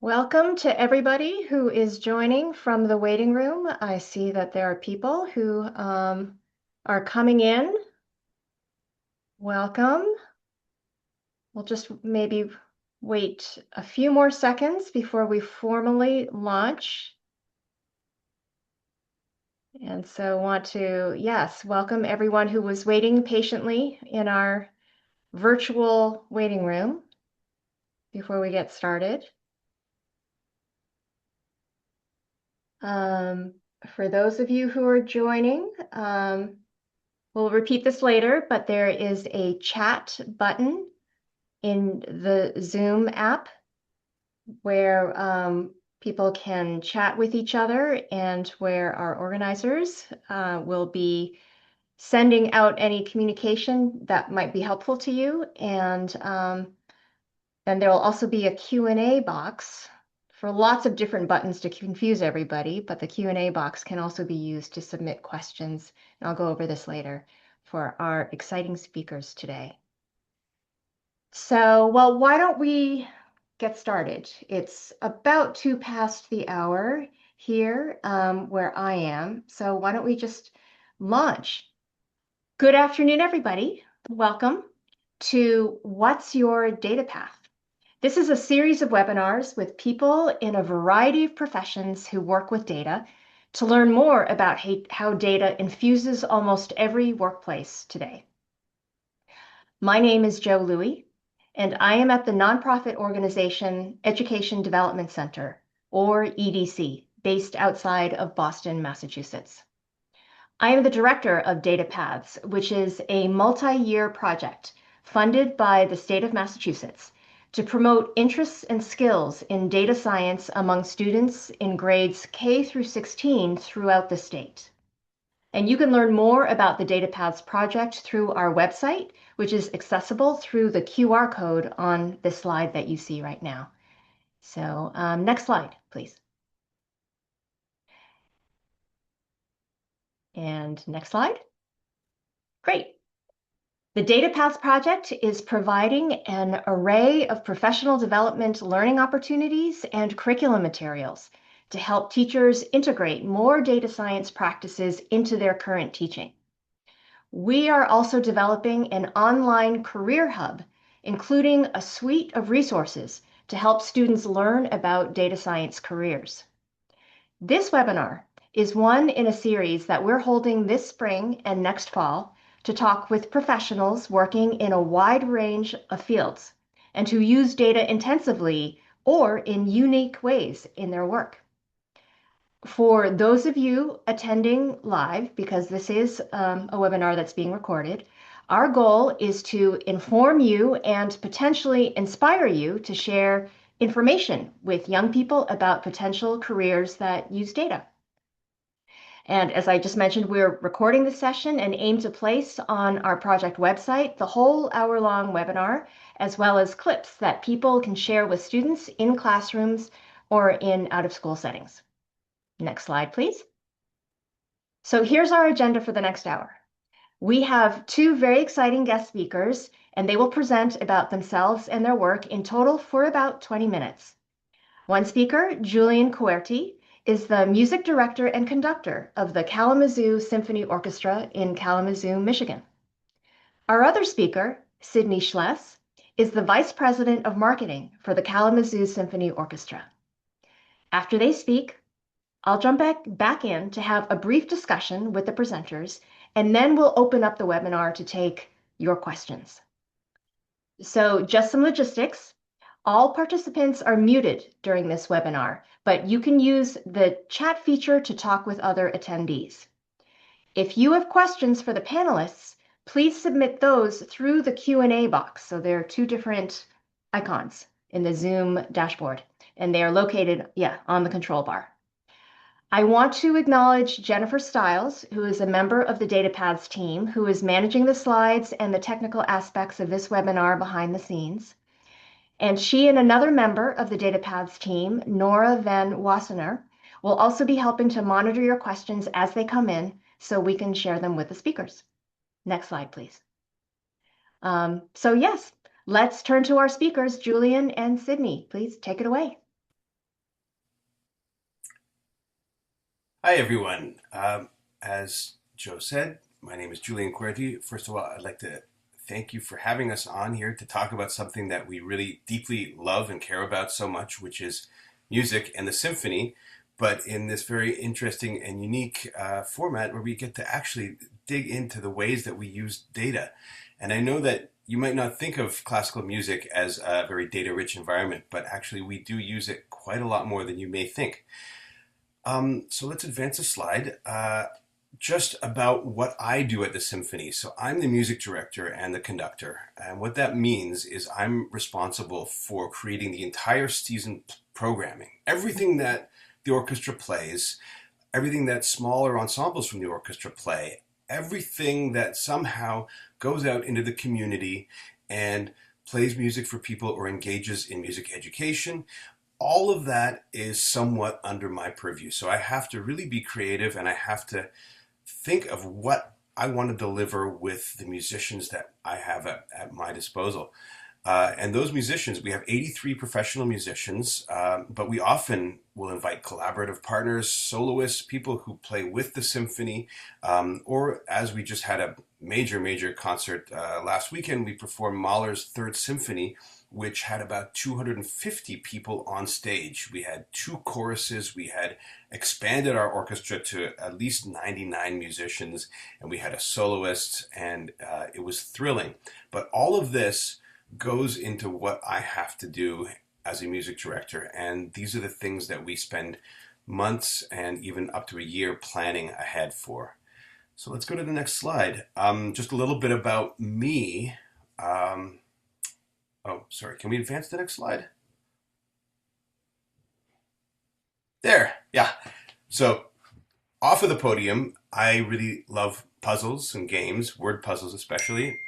Welcome to everybody who is joining from the waiting room. I see that there are people who are coming in. Welcome. We'll just maybe wait a few more seconds before we formally launch. And so want to, yes, welcome everyone who was waiting patiently in our virtual waiting room before we get started. For those of you who are joining, we'll repeat this later, but there is a chat button in the Zoom app where people can chat with each other and where our organizers will be sending out any communication that might be helpful to you. And then there will also be a Q&A box for lots of different buttons to confuse everybody, but the Q&A box can also be used to submit questions. And I'll go over this later for our exciting speakers today. So, well, why don't we get started? It's about 2 past the hour here where I am. So why don't we just launch? Good afternoon, everybody. Welcome to What's Your Data Path? This is a series of webinars with people in a variety of professions who work with data to learn more about how data infuses almost every workplace today. My name is Jo Louie, and I am at the nonprofit organization Education Development Center, or EDC, based outside of Boston, Massachusetts. I am the director of Data Paths, which is a multi-year project funded by the state of Massachusetts to promote interests and skills in data science among students in grades K through 16 throughout the state. And you can learn more about the Data Paths project through our website, which is accessible through the QR code on the slide that you see right now. So next slide, please. And next slide. Great. The Data Paths project is providing an array of professional development learning opportunities and curriculum materials to help teachers integrate more data science practices into their current teaching. We are also developing an online career hub, including a suite of resources to help students learn about data science careers. This webinar is one in a series that we're holding this spring and next fall to talk with professionals working in a wide range of fields and who use data intensively or in unique ways in their work. For those of you attending live, because this is a webinar that's being recorded, our goal is to inform you and potentially inspire you to share information with young people about potential careers that use data. And as I just mentioned, we're recording the session and aim to place on our project website the whole hour-long webinar, as well as clips that people can share with students in classrooms or in out-of-school settings. Next slide, please. So here's our agenda for the next hour. We have 2 very exciting guest speakers, and they will present about themselves and their work in total for about 20 minutes. One speaker, Julian Kuerti, is the music director and conductor of the Kalamazoo Symphony Orchestra in Kalamazoo, Michigan. Our other speaker, Sydney Schless, is the vice president of marketing for the Kalamazoo Symphony Orchestra. After they speak, I'll jump back in to have a brief discussion with the presenters, and then we'll open up the webinar to take your questions. So just some logistics. All participants are muted during this webinar, but you can use the chat feature to talk with other attendees. If you have questions for the panelists, please submit those through the Q&A box. So there are 2 different icons in the Zoom dashboard, and they are located, on the control bar. I want to acknowledge Jennifer Stiles, who is a member of the Data Paths team, who is managing the slides and the technical aspects of this webinar behind the scenes. And she and another member of the Data Paths team, Nora Van Wassenaar, will also be helping to monitor your questions as they come in so we can share them with the speakers. Next slide, please. So yes, let's turn to our speakers, Julian and Sydney. Please take it away. Hi, everyone. As Joe said, my name is Julian Querty. First of all, I'd like to thank you for having us on here to talk about something that we really deeply love and care about so much, which is music and the symphony, but in this very interesting and unique format where we get to actually dig into the ways that we use data. And I know that you might not think of classical music as a very data rich environment, but actually we do use it quite a lot more than you may think. So let's advance a slide. Just about what I do at the symphony. So I'm the music director and the conductor. And what that means is I'm responsible for creating the entire season programming. Everything that the orchestra plays, everything that smaller ensembles from the orchestra play, everything that somehow goes out into the community and plays music for people or engages in music education, all of that is somewhat under my purview. So I have to really be creative and I have to think of what I want to deliver with the musicians that I have at my disposal. And those musicians, we have 83 professional musicians, but we often will invite collaborative partners, soloists, people who play with the symphony, or as we just had a major concert last weekend, we performed Mahler's Third Symphony, which had about 250 people on stage. We had two choruses, we had expanded our orchestra to at least 99 musicians, and we had a soloist, and it was thrilling. But all of this goes into what I have to do as a music director. And these are the things that we spend months and even up to a year planning ahead for. So let's go to the next slide. Just a little bit about me. Oh, sorry. Can we advance the next slide? There. Yeah. So off of the podium, I really love puzzles and games, word puzzles especially.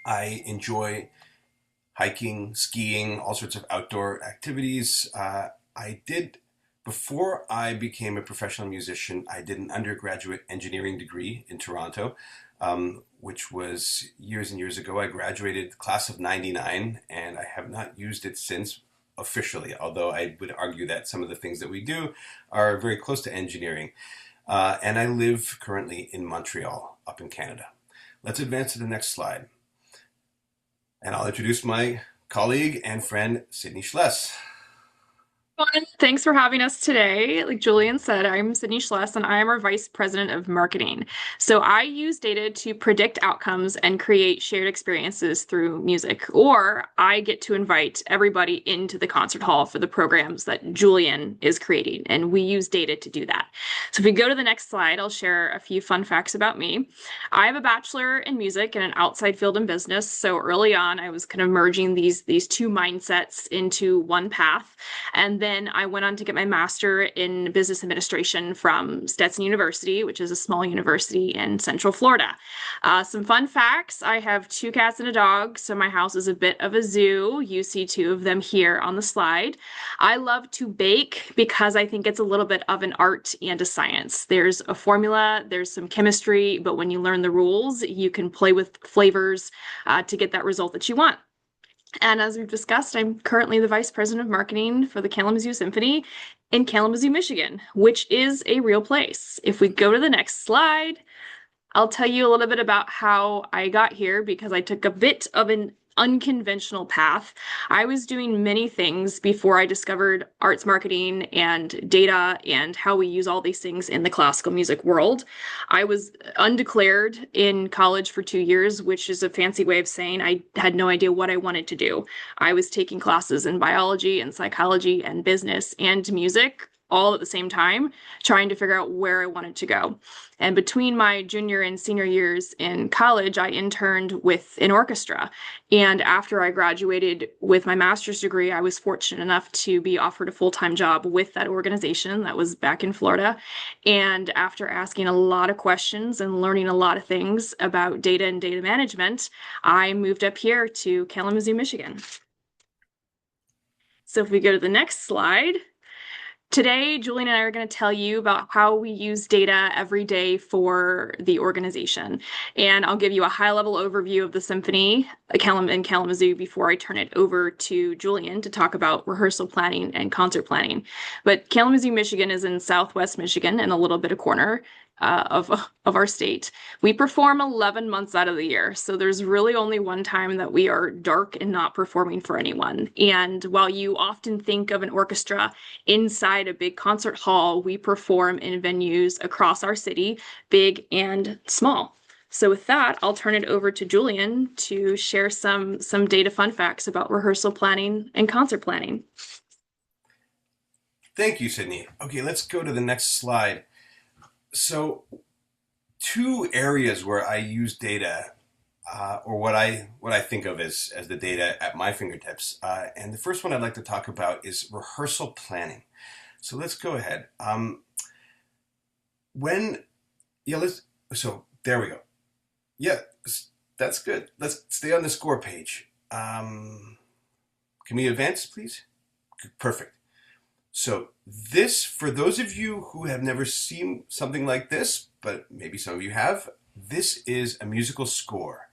I enjoy hiking, skiing, all sorts of outdoor activities. I did, before I became a professional musician, I did an undergraduate engineering degree in Toronto, which was years and years ago. I graduated class of 99, and I have not used it since officially, although I would argue that some of the things that we do are very close to engineering. And I live currently in Montreal, up in Canada. Let's advance to the next slide. And I'll introduce my colleague and friend, Sydney Schless. Everyone. Thanks for having us today. Like Julian said, I'm Sydney Schless and I am our Vice President of Marketing. So I use data to predict outcomes and create shared experiences through music, or I get to invite everybody into the concert hall for the programs that Julian is creating, and we use data to do that. So if we go to the next slide, I'll share a few fun facts about me. I have a bachelor in music and an outside field in business. So early on, I was kind of merging these two mindsets into one path. And then I went on to get my master in business administration from Stetson University, which is a small university in Central Florida. Some fun facts. I have two cats and a dog, so my house is a bit of a zoo. You see two of them here on the slide. I love to bake because I think it's a little bit of an art and a science. There's a formula, there's some chemistry, but when you learn the rules, you can play with flavors to get that result that you want. And as we've discussed, I'm currently the Vice President of Marketing for the Kalamazoo Symphony in Kalamazoo, Michigan, which is a real place. If we go to the next slide, I'll tell you a little bit about how I got here because I took a bit of an unconventional path. I was doing many things before I discovered arts marketing and data and how we use all these things in the classical music world. I was undeclared in college for 2 years, which is a fancy way of saying I had no idea what I wanted to do. I was taking classes in biology and psychology and business and music all at the same time, trying to figure out where I wanted to go. And between my junior and senior years in college, I interned with an orchestra. And after I graduated with my master's degree, I was fortunate enough to be offered a full-time job with that organization that was back in Florida. And after asking a lot of questions and learning a lot of things about data and data management, I moved up here to Kalamazoo, Michigan. So if we go to the next slide, Today, Julian and I are going to tell you about how we use data every day for the organization. And I'll give you a high-level overview of the symphony in Kalamazoo before I turn it over to Julian to talk about rehearsal planning and concert planning. But Kalamazoo, Michigan is in Southwest Michigan and a little bit of corner of our state. We perform 11 months out of the year, so there's really only one time that we are dark and not performing for anyone. And while you often think of an orchestra inside a big concert hall, we perform in venues across our city, big and small. So with that, I'll turn it over to Julian to share some data fun facts about rehearsal planning and concert planning. Thank you, Sydney. Okay, let's go to the next slide. So, two areas where I use data, or what I think of as the data at my fingertips. And the first one I'd like to talk about is rehearsal planning. So let's go ahead. So there we go. Yeah, that's good. Let's stay on the score page. Can we advance, please? Perfect. So this, for those of you who have never seen something like this, but maybe some of you have, this is a musical score.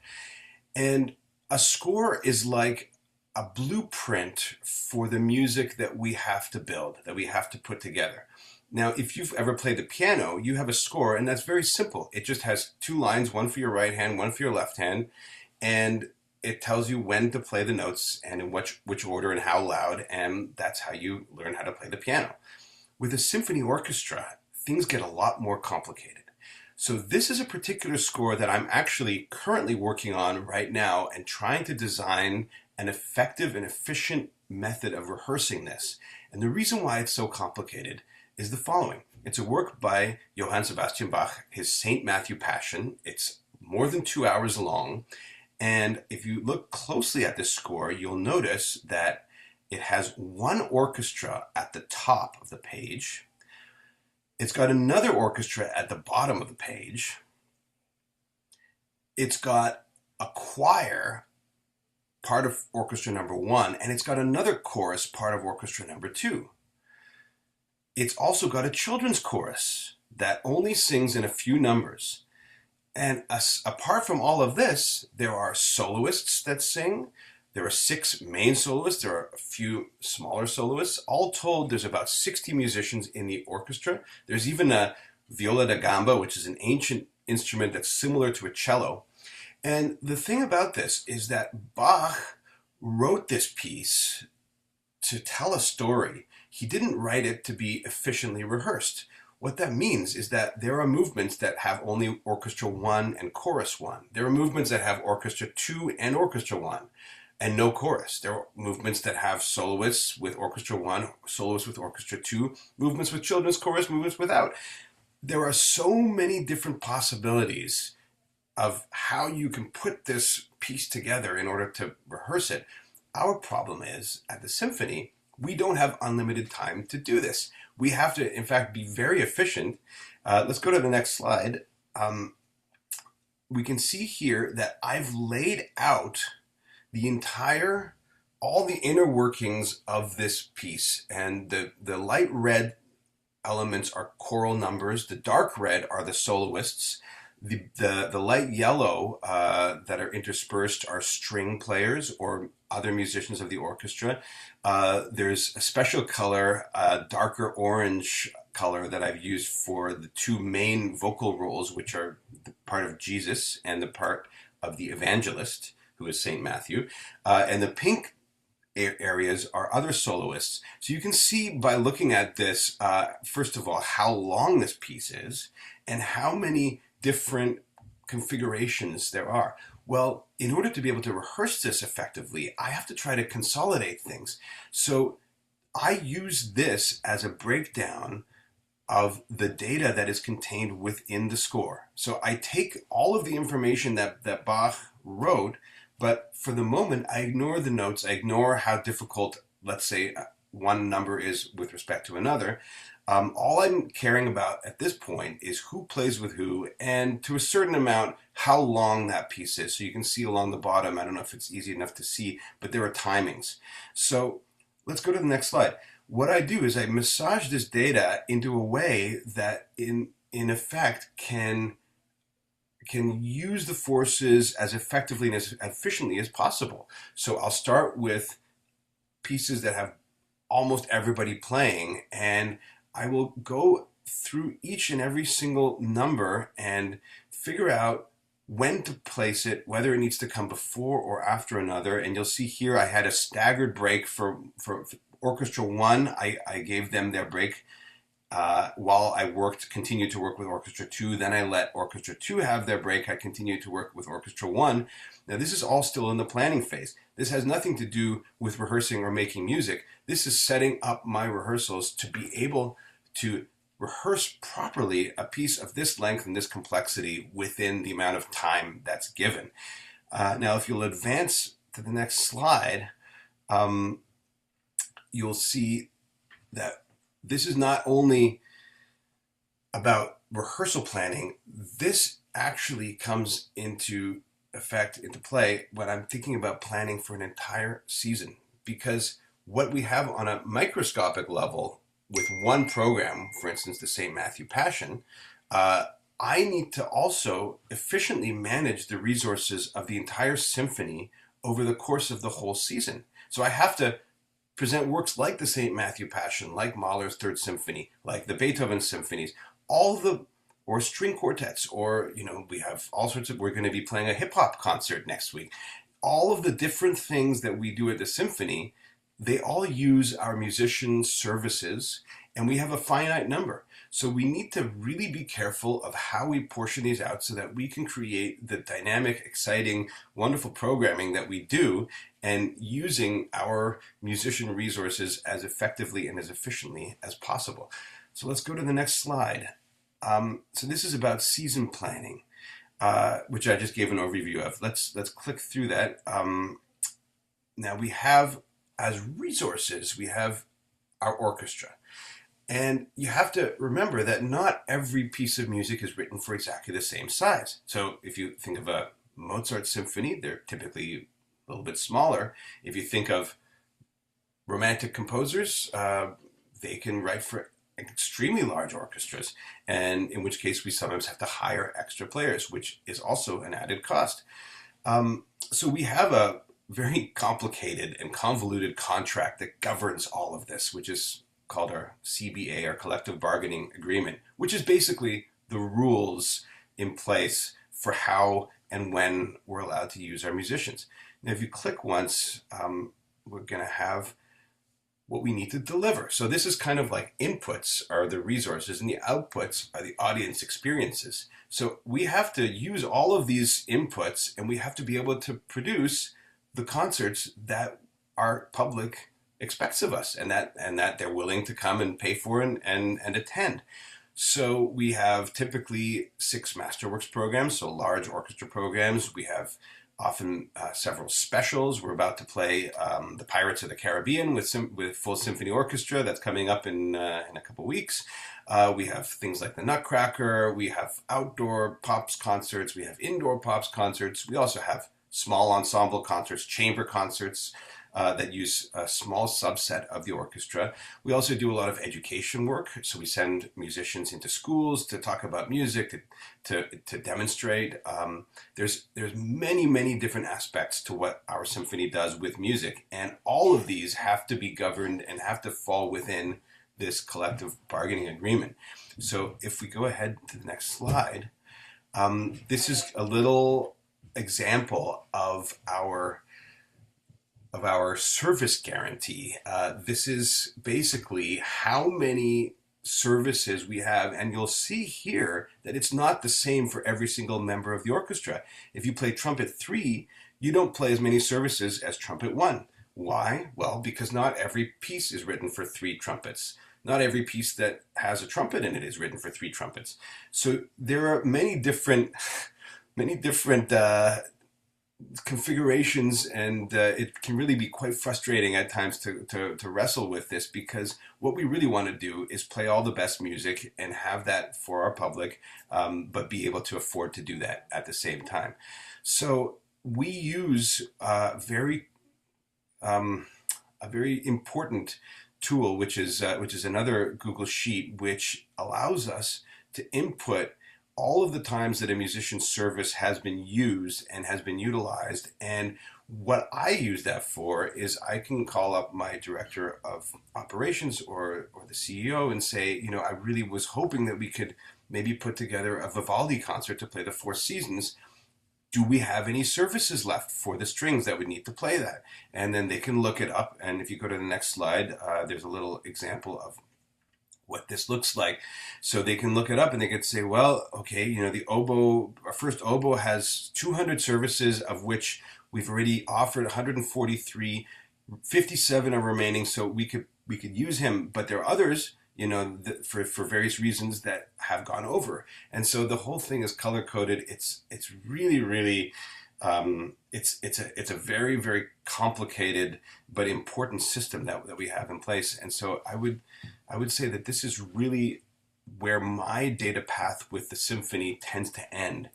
And a score is like a blueprint for the music that we have to build, that we have to put together. Now, if you've ever played the piano, you have a score, and that's very simple. It just has two lines, one for your right hand, one for your left hand, and it tells you when to play the notes and in which order and how loud, and that's how you learn how to play the piano. With a symphony orchestra, things get a lot more complicated. So this is a particular score that I'm actually currently working on right now and trying to design an effective and efficient method of rehearsing this. And the reason why it's so complicated is the following. It's a work by Johann Sebastian Bach, his St. Matthew Passion. It's more than 2 hours long. And if you look closely at this score, you'll notice that it has one orchestra at the top of the page. It's got another orchestra at the bottom of the page. It's got a choir, part of orchestra number 1, and it's got another chorus, part of orchestra number 2. It's also got a children's chorus that only sings in a few numbers. And apart from all of this, there are soloists that sing. There are 6 main soloists. There are a few smaller soloists. All told, there's about 60 musicians in the orchestra. There's even a viola da gamba, which is an ancient instrument that's similar to a cello. And the thing about this is that Bach wrote this piece to tell a story. He didn't write it to be efficiently rehearsed. What that means is that there are movements that have only orchestra 1 and chorus 1. There are movements that have orchestra 2 and orchestra 1 and no chorus. There are movements that have soloists with orchestra 1, soloists with orchestra 2, movements with children's chorus, movements without. There are so many different possibilities of how you can put this piece together in order to rehearse it. Our problem is, at the symphony, we don't have unlimited time to do this. We have to, in fact, be very efficient. Let's go to the next slide. We can see here that I've laid out all the inner workings of this piece. And the light red elements are choral numbers. The dark red are the soloists. The light yellow that are interspersed are string players or other musicians of the orchestra. There's a special color, darker orange color that I've used for the 2 main vocal roles, which are the part of Jesus and the part of the evangelist, who is St. Matthew. And the pink areas are other soloists. So you can see by looking at this, first of all, how long this piece is and how many different configurations there are. Well, in order to be able to rehearse this effectively, I have to try to consolidate things. So I use this as a breakdown of the data that is contained within the score. So I take all of the information that Bach wrote, but for the moment, I ignore the notes. I ignore how difficult, let's say, one number is with respect to another. All I'm caring about at this point is who plays with who, and to a certain amount, how long that piece is. So you can see along the bottom, I don't know if it's easy enough to see, but there are timings. So let's go to the next slide. What I do is I massage this data into a way that in effect can use the forces as effectively and as efficiently as possible. So I'll start with pieces that have almost everybody playing, and I will go through each and every single number and figure out when to place it, whether it needs to come before or after another. And you'll see here I had a staggered break for Orchestra 1. I gave them their break while I continued to work with Orchestra 2. Then I let Orchestra 2 have their break. I continued to work with Orchestra 1. Now, this is all still in the planning phase. This has nothing to do with rehearsing or making music. This is setting up my rehearsals to be able to rehearse properly a piece of this length and this complexity within the amount of time that's given. Now, if you'll advance to the next slide, you'll see that this is not only about rehearsal planning, this actually comes into effect, into play, when I'm thinking about planning for an entire season. Because what we have on a microscopic level with one program, for instance, the St. Matthew Passion, I need to also efficiently manage the resources of the entire symphony over the course of the whole season. So I have to present works like the St. Matthew Passion, like Mahler's Third Symphony, like the Beethoven symphonies, or string quartets, or, we have all sorts of, we're going to be playing a hip hop concert next week. All of the different things that we do at the symphony, they all use our musician services, and we have a finite number. So we need to really be careful of how we portion these out so that we can create the dynamic, exciting, wonderful programming that we do, and using our musician resources as effectively and as efficiently as possible. So let's go to the next slide. So this is about season planning, which I just gave an overview of. Let's click through that. Now we have, as resources, we have our orchestra. And you have to remember that not every piece of music is written for exactly the same size. So if you think of a Mozart symphony, they're typically a little bit smaller. If you think of romantic composers, they can write for extremely large orchestras, and in which case we sometimes have to hire extra players, which is also an added cost. So we have a very complicated and convoluted contract that governs all of this, which is called our CBA, our collective bargaining agreement, which is basically the rules in place for how and when we're allowed to use our musicians. Now, if you click once, we're going to have what we need to deliver. So this is kind of like inputs are the resources and the outputs are the audience experiences. So we have to use all of these inputs, and we have to be able to produce the concerts that our public expects of us, and that they're willing to come and pay for and attend. So we have typically 6 masterworks programs, so large orchestra programs. We have often several specials. We're about to play the Pirates of the Caribbean with full symphony orchestra. That's coming up in a couple weeks. We have things like the Nutcracker. We have outdoor pops concerts. We have indoor pops concerts. We also have small ensemble concerts, chamber concerts that use a small subset of the orchestra. We also do a lot of education work. So we send musicians into schools to talk about music, to demonstrate. There's many, many different aspects to what our symphony does with music. And all of these have to be governed and have to fall within this collective bargaining agreement. So if we go ahead to the next slide, this is a little example of our service guarantee. This is basically how many services we have, and you'll see here that it's not the same for every single member of the orchestra. If you play trumpet 3, you don't play as many services as trumpet 1. Why? Well, because not every piece is written for 3 trumpets. Not every piece that has a trumpet in it is written for 3 trumpets. So there are many different configurations, and it can really be quite frustrating at times to wrestle with this, because what we really want to do is play all the best music and have that for our public, but be able to afford to do that at the same time. So we use very a very important tool, which is another Google Sheet, which allows us to input all of the times that a musician's service has been used and has been utilized. And what I use that for is I can call up my director of operations or the CEO and say, you know, I really was hoping that we could maybe put together a Vivaldi concert to play the Four Seasons. Do we have any services left for the strings that would need to play that? And then they can look it up. And if you go to the next slide, there's a little example of what this looks like. So they can look it up and they could say, well, okay, you know, the oboe, our first oboe has 200 services, of which we've already offered 143, 57 are remaining. So we could use him, but there are others, you know, for various reasons that have gone over. And so the whole thing is color coded. It's really, really, it's a very, very complicated but important system that we have in place. And so I would say that this is really where my data path with the symphony tends to end.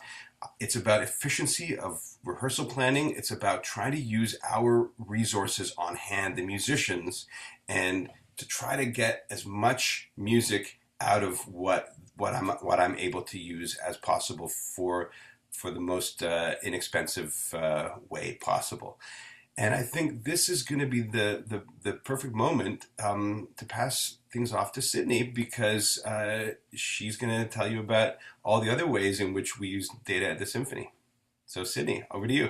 It's about efficiency of rehearsal planning. It's about trying to use our resources on hand, the musicians, and to try to get as much music out of what I'm able to use as possible for the most inexpensive way possible. And I think this is going to be the perfect moment to pass things off to Sydney, because she's going to tell you about all the other ways in which we use data at the Symphony. So Sydney, over to you.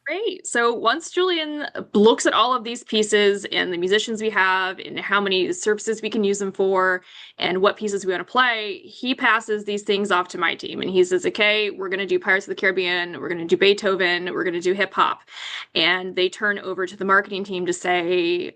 Great. So once Julian looks at all of these pieces and the musicians we have and how many services we can use them for and what pieces we want to play, he passes these things off to my team. And he says, okay, we're going to do Pirates of the Caribbean, we're going to do Beethoven, we're going to do hip hop. And they turn over to the marketing team to say,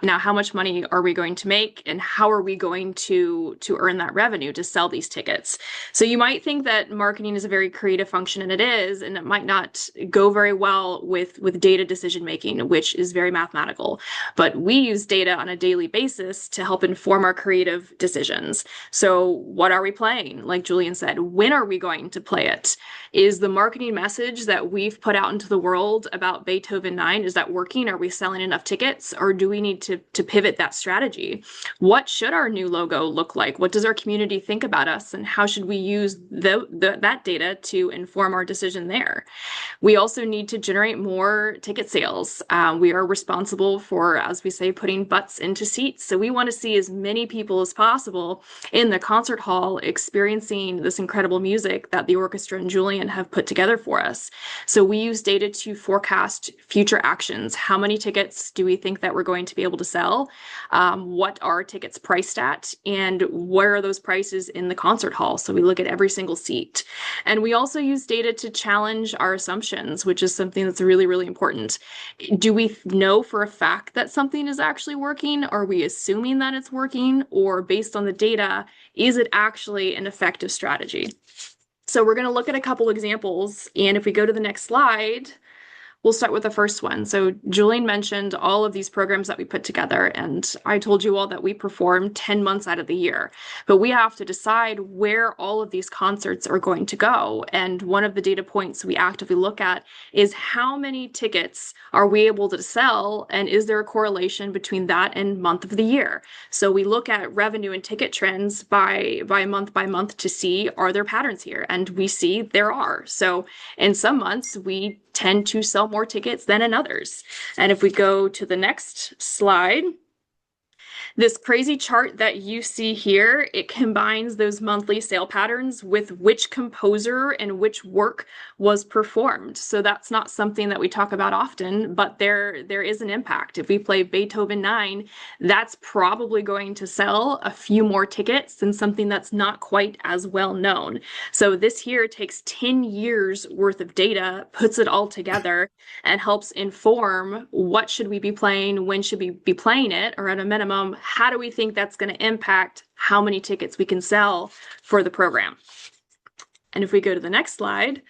now how much money are we going to make and how are we going to earn that revenue to sell these tickets? So you might think that marketing is a very creative function, and it is, and it might not go very well with data decision making, which is very mathematical. But we use data on a daily basis to help inform our creative decisions. So what are we playing? Like Julian said, when are we going to play it? Is the marketing message that we've put out into the world about Beethoven 9, is that working? Are we selling enough tickets, or do we need to pivot that strategy? What should our new logo look like? What does our community think about us, and how should we use that data to inform our decision there? We also need to generate more ticket sales. We are responsible for, as we say, putting butts into seats. So we want to see as many people as possible in the concert hall experiencing this incredible music that the orchestra and Julian have put together for us. So we use data to forecast future actions. How many tickets do we think that we're going to be able to sell? What are tickets priced at? And where are those prices in the concert hall? So we look at every single seat. And we also use data to challenge our assumptions, which is something that's really, really important. Do we know for a fact that something is actually working? Are we assuming that it's working? Or based on the data, is it actually an effective strategy? So we're going to look at a couple examples. And if we go to the next slide, we'll start with the first one. So Julian mentioned all of these programs that we put together, and I told you all that we perform 10 months out of the year, but we have to decide where all of these concerts are going to go. And one of the data points we actively look at is how many tickets are we able to sell, and is there a correlation between that and month of the year? So we look at revenue and ticket trends by month to see, are there patterns here? And we see there are. So in some months, we tend to sell more tickets than in others. And if we go to the next slide, this crazy chart that you see here, it combines those monthly sale patterns with which composer and which work was performed. So that's not something that we talk about often, but there is an impact. If we play Beethoven 9, that's probably going to sell a few more tickets than something that's not quite as well known. So this here takes 10 years worth of data, puts it all together, and helps inform what should we be playing, when should we be playing it, or at a minimum, how do we think that's going to impact how many tickets we can sell for the program? And if we go to the next slide,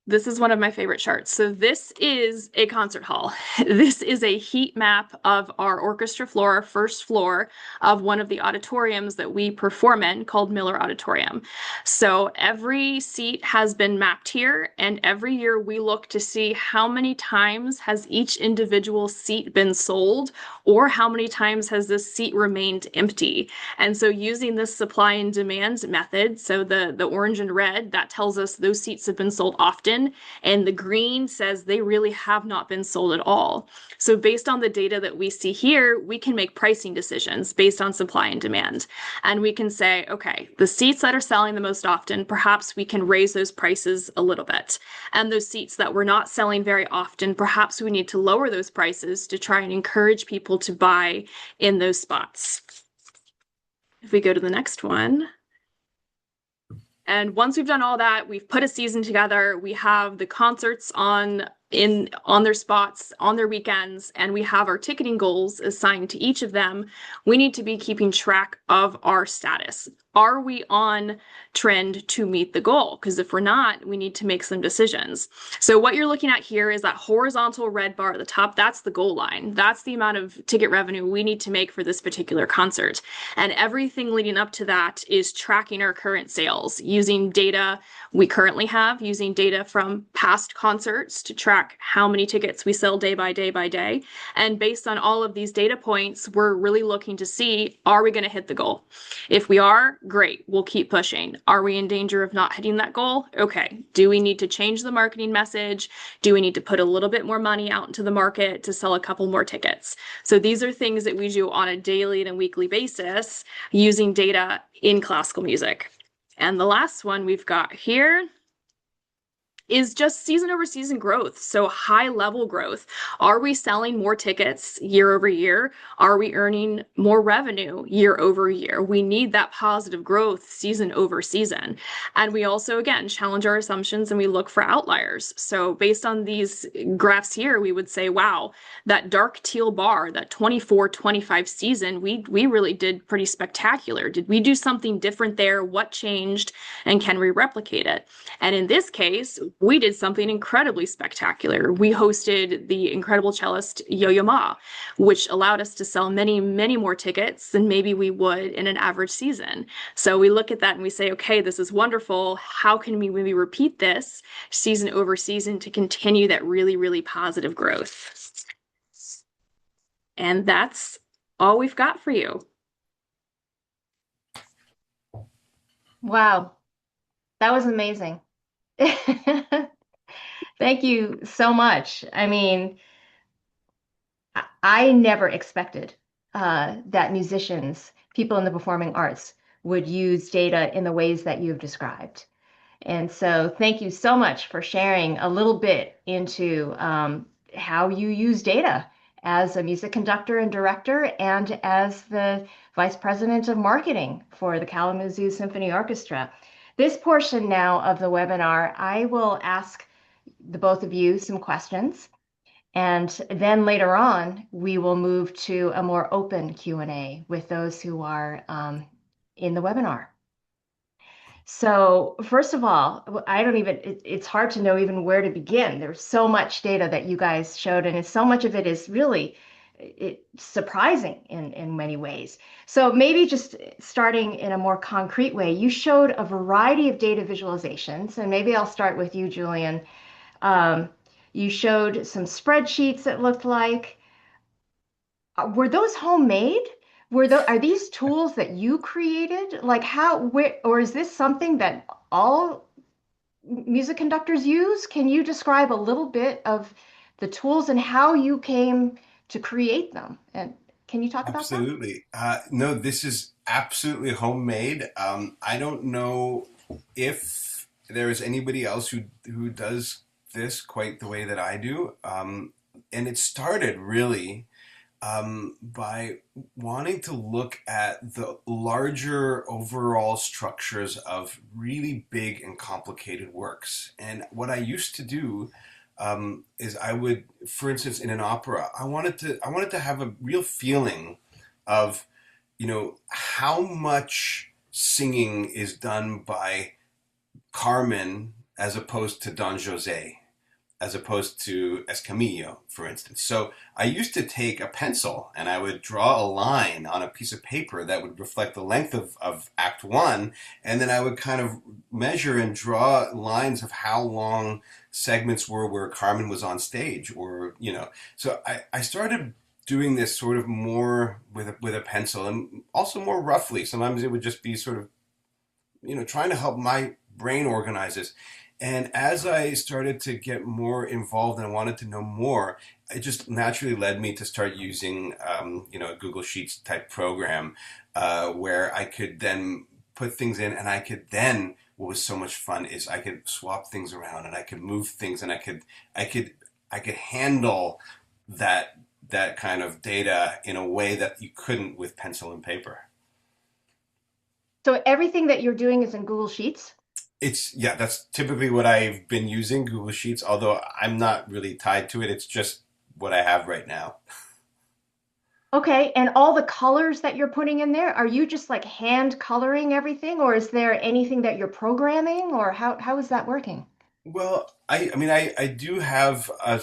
This is one of my favorite charts. So this is a concert hall. This is a heat map of our orchestra floor, our first floor of one of the auditoriums that we perform in called Miller Auditorium. So every seat has been mapped here, and every year we look to see how many times has each individual seat been sold, or how many times has this seat remained empty. And so using this supply and demand method, so the orange and red, that tells us those seats have been sold often, and the green says they really have not been sold at all. So based on the data that we see here, we can make pricing decisions based on supply and demand. And we can say, okay, the seats that are selling the most often, perhaps we can raise those prices a little bit. And those seats that we're not selling very often, perhaps we need to lower those prices to try and encourage people to buy in those spots. If we go to the next one. And once we've done all that, we've put a season together, we have the concerts on their spots, on their weekends, and we have our ticketing goals assigned to each of them. We need to be keeping track of our status. Are we on trend to meet the goal? Because if we're not, we need to make some decisions. So what you're looking at here is that horizontal red bar at the top. That's the goal line. That's the amount of ticket revenue we need to make for this particular concert. And everything leading up to that is tracking our current sales using data we currently have, using data from past concerts to track how many tickets we sell day by day by day. And based on all of these data points, we're really looking to see, are we going to hit the goal? If we are, great, we'll keep pushing. Are we in danger of not hitting that goal? Okay. Do we need to change the marketing message? Do we need to put a little bit more money out into the market to sell a couple more tickets? So these are things that we do on a daily and a weekly basis using data in classical music. And the last one we've got here is just season over season growth. So high level growth. Are we selling more tickets year over year? Are we earning more revenue year over year? We need that positive growth season over season. And we also, again, challenge our assumptions and we look for outliers. So based on these graphs here, we would say, wow, that dark teal bar, that 24-25 season, we really did pretty spectacular. Did we do something different there? What changed? And can we replicate it? And in this case, we did something incredibly spectacular. We hosted the incredible cellist Yo-Yo Ma, which allowed us to sell many, many more tickets than maybe we would in an average season. So we look at that and we say, okay, this is wonderful. How can we maybe repeat this season over season to continue that really, really positive growth? And that's all we've got for you. Wow, that was amazing. Thank you so much. I mean, I never expected that musicians, people in the performing arts, would use data in the ways that you've described. And so thank you so much for sharing a little bit into how you use data as a music conductor and director and as the vice president of marketing for the Kalamazoo Symphony Orchestra. This portion now of the webinar, I will ask the both of you some questions. And then later on, we will move to a more open Q&A with those who are in the webinar. So first of all, it's hard to know even where to begin. There's so much data that you guys showed, and so much of it is really surprising in many ways. So maybe just starting in a more concrete way, you showed a variety of data visualizations, and maybe I'll start with you, Julian. You showed some spreadsheets that looked like, were those homemade? Are these tools that you created? Like or is this something that all music conductors use? Can you describe a little bit of the tools and how you came to create them? And can you talk about that? Absolutely. No, this is absolutely homemade. I don't know if there is anybody else who does this quite the way that I do. And it started really by wanting to look at the larger overall structures of really big and complicated works. And what I used to do is I would, for instance, in an opera, I wanted to have a real feeling of, how much singing is done by Carmen as opposed to Don Jose, as opposed to Escamillo, for instance. So I used to take a pencil and I would draw a line on a piece of paper that would reflect the length of Act One, and then I would kind of measure and draw lines of how long segments were where Carmen was on stage, or So I started doing this sort of more with a pencil, and also more roughly. Sometimes it would just be sort of trying to help my brain organize this. And as I started to get more involved and I wanted to know more, it just naturally led me to start using, a Google Sheets type program, where I could then put things in, and I could then, what was so much fun is I could swap things around and I could move things, and I could handle that kind of data in a way that you couldn't with pencil and paper. So everything that you're doing is in Google Sheets? Yeah, that's typically what I've been using, Google Sheets, although I'm not really tied to it. It's just what I have right now. Okay, and all the colors that you're putting in there, are you just like hand coloring everything, or is there anything that you're programming, or how is that working? Well, I mean, I do have a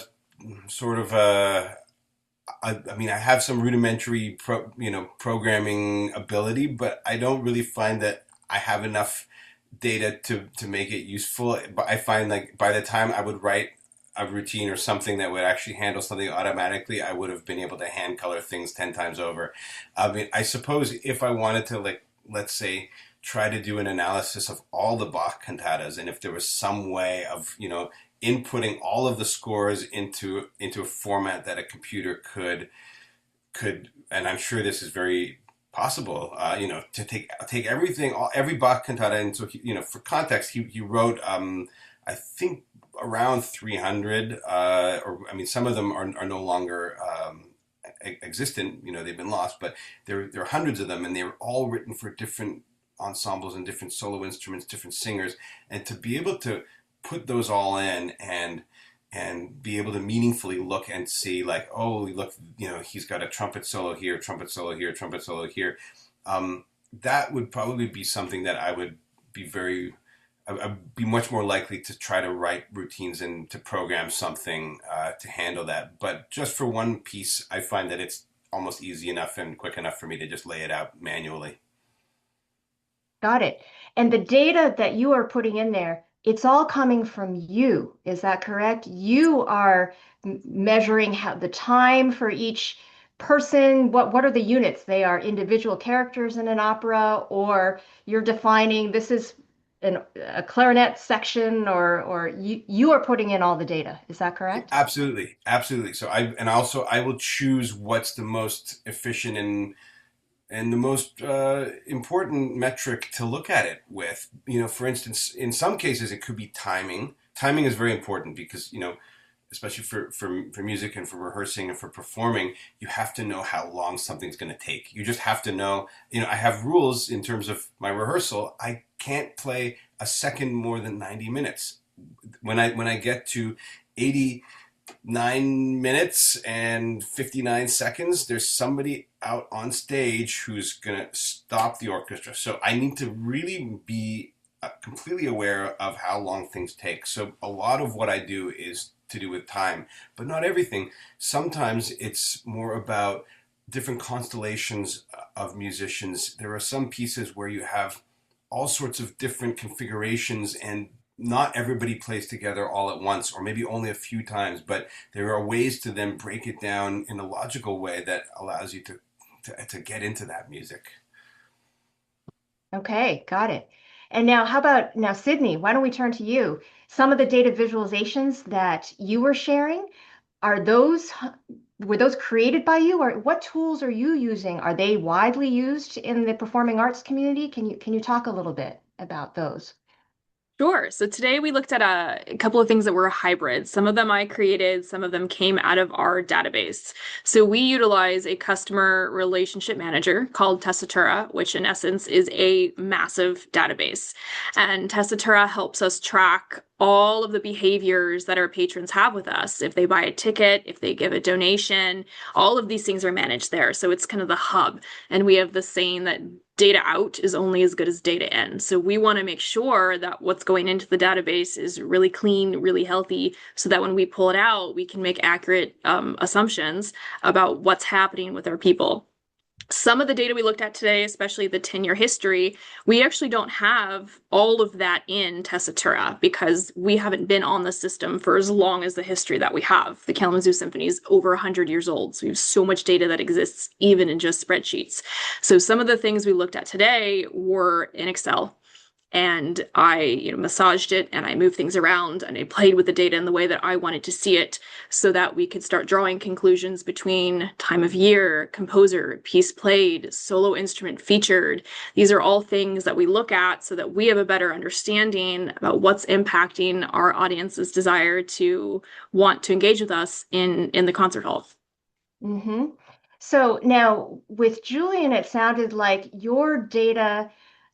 sort of a, I mean, I have some rudimentary programming ability, but I don't really find that I have enough data to make it useful. But I find like by the time I would write a routine or something that would actually handle something automatically, I would have been able to hand color things 10 times over. I mean, I suppose if I wanted to, like, let's say, try to do an analysis of all the Bach cantatas, and if there was some way of, inputting all of the scores into a format that a computer could, and I'm sure this is very possible, to take everything, every Bach cantata, and so for context, he wrote, I think around 300, or I mean, some of them are no longer existent. They've been lost, but there are hundreds of them, and they were all written for different ensembles and different solo instruments, different singers, and to be able to put those all in and be able to meaningfully look and see, like, oh, look, he's got a trumpet solo here, trumpet solo here, trumpet solo here. That would probably be something that I would be I'd be much more likely to try to write routines and to program something to handle that. But just for one piece, I find that it's almost easy enough and quick enough for me to just lay it out manually. Got it. And the data that you are putting in there, it's all coming from you. Is that correct? You are measuring how the time for each person. What are the units? They are individual characters in an opera, or you're defining this is a clarinet section, or you are putting in all the data. Is that correct? Absolutely, absolutely. So I will choose what's the most efficient and the most important metric to look at it with. For instance, in some cases it could be timing. Timing is very important because especially for music and for rehearsing and for performing, you have to know how long something's going to take. You just have to know. I have rules in terms of my rehearsal. I can't play a second more than 90 minutes. When I get to 89 minutes and 59 seconds, there's somebody out on stage who's going to stop the orchestra. So I need to really be completely aware of how long things take. So a lot of what I do is to do with time, but not everything. Sometimes it's more about different constellations of musicians. There are some pieces where you have all sorts of different configurations, and not everybody plays together all at once, or maybe only a few times, but there are ways to then break it down in a logical way that allows you to get into that music. Okay, got it. And now, how about now, Sydney? Why don't we turn to you? Some of the data visualizations that you were sharing, are those were those created by you, or what tools are you using? Are they widely used in the performing arts community? Can you talk a little bit about those? Sure. So today we looked at a couple of things that were hybrids. Some of them I created, some of them came out of our database. So we utilize a customer relationship manager called Tessitura, which in essence is a massive database. And Tessitura helps us track all of the behaviors that our patrons have with us. If they buy a ticket, if they give a donation, all of these things are managed there. So it's kind of the hub. And we have the saying that data out is only as good as data in. So we want to make sure that what's going into the database is really clean, really healthy, so that when we pull it out, we can make accurate assumptions about what's happening with our people. Some of the data we looked at today, especially the 10-year history, we actually don't have all of that in Tessitura because we haven't been on the system for as long as the history that we have. The Kalamazoo Symphony is over 100 years old, so we have so much data that exists even in just spreadsheets. So some of the things we looked at today were in Excel, and I massaged it and I moved things around and I played with the data in the way that I wanted to see it so that we could start drawing conclusions between time of year, composer, piece played, solo instrument featured. These are all things that we look at so that we have a better understanding about what's impacting our audience's desire to want to engage with us in the concert hall. Mm-hmm. So now with Julian, it sounded like your data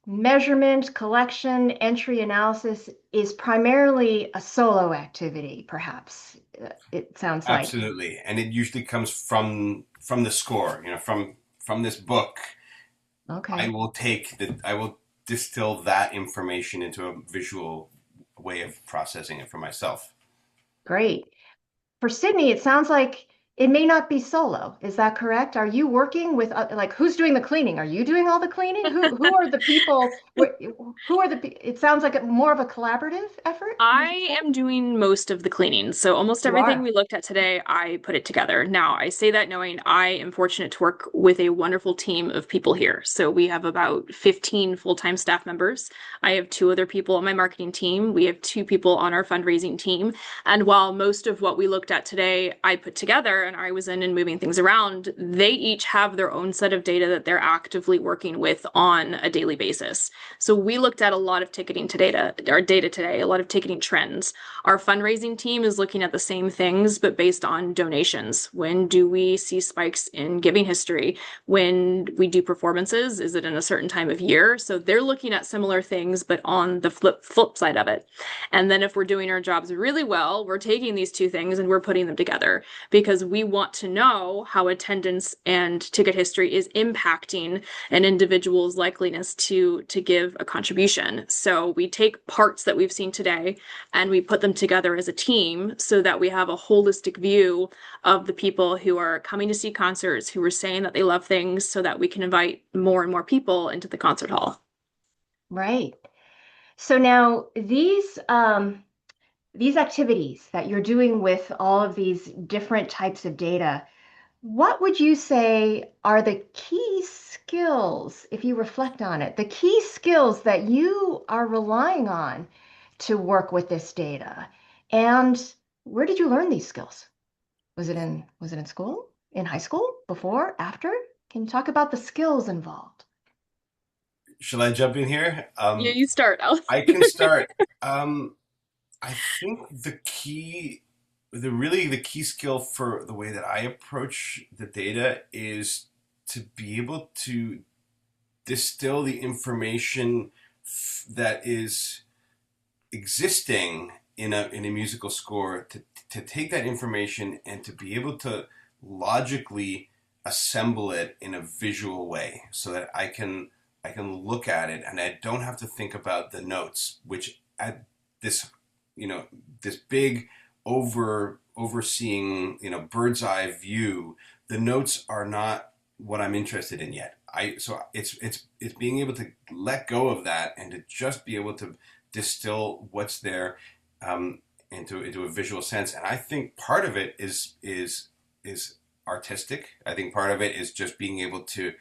measurement, collection, entry analysis is primarily a solo activity, perhaps. It sounds like. Absolutely, and it usually comes from the score. From this book, I Okay, will I will distill that information into a visual way of processing it for myself. great. For Sydney, it sounds like it may not be solo. Is that correct? Are you working with like who's doing the cleaning? Are you doing all the cleaning? Who are the people? Who are it sounds like more of a collaborative effort, would you I say? am doing most of the cleaning. So almost You everything are. we looked at today, I put it together. Now, I say that knowing I am fortunate to work with a wonderful team of people here. So we have about 15 full-time staff members. I have two other people on my marketing team. We have two people on our fundraising team. And while most of what we looked at today, I put together and I was in and moving things around, they each have their own set of data that they're actively working with on a daily basis. So we looked at a lot of ticketing data, our data today, a lot of ticketing trends. Our fundraising team is looking at the same things, but based on donations. When do we see spikes in giving history? When we do performances, is it in a certain time of year? So they're looking at similar things, but on the flip side of it. And then if we're doing our jobs really well, we're taking these two things and we're putting them together because we want to know how attendance and ticket history is impacting an individual's likeliness to give a contribution. So we take parts that we've seen today and we put them together as a team so that we have a holistic view of the people who are coming to see concerts, who are saying that they love things, so that we can invite more and more people into the concert hall. Right. So now these activities that you're doing with all of these different types of data, what would you say are the key skills, if you reflect on it, the key skills that you are relying on to work with this data? And where did you learn these skills? Was it in school? In high school? Before? After? Can you talk about the skills involved? Shall I jump in here? Yeah, you start, Alice. I can start. I think the key skill for the way that I approach the data is to be able to distill the information that is existing in a musical score, to take that information and to be able to logically assemble it in a visual way so that I can look at it and I don't have to think about the notes, which at this this big overseeing bird's eye view, the notes are not what I'm interested in yet. It's being able to let go of that and to just be able to distill what's there, into a visual sense. And I think part of it is artistic. I think part of it is just being able to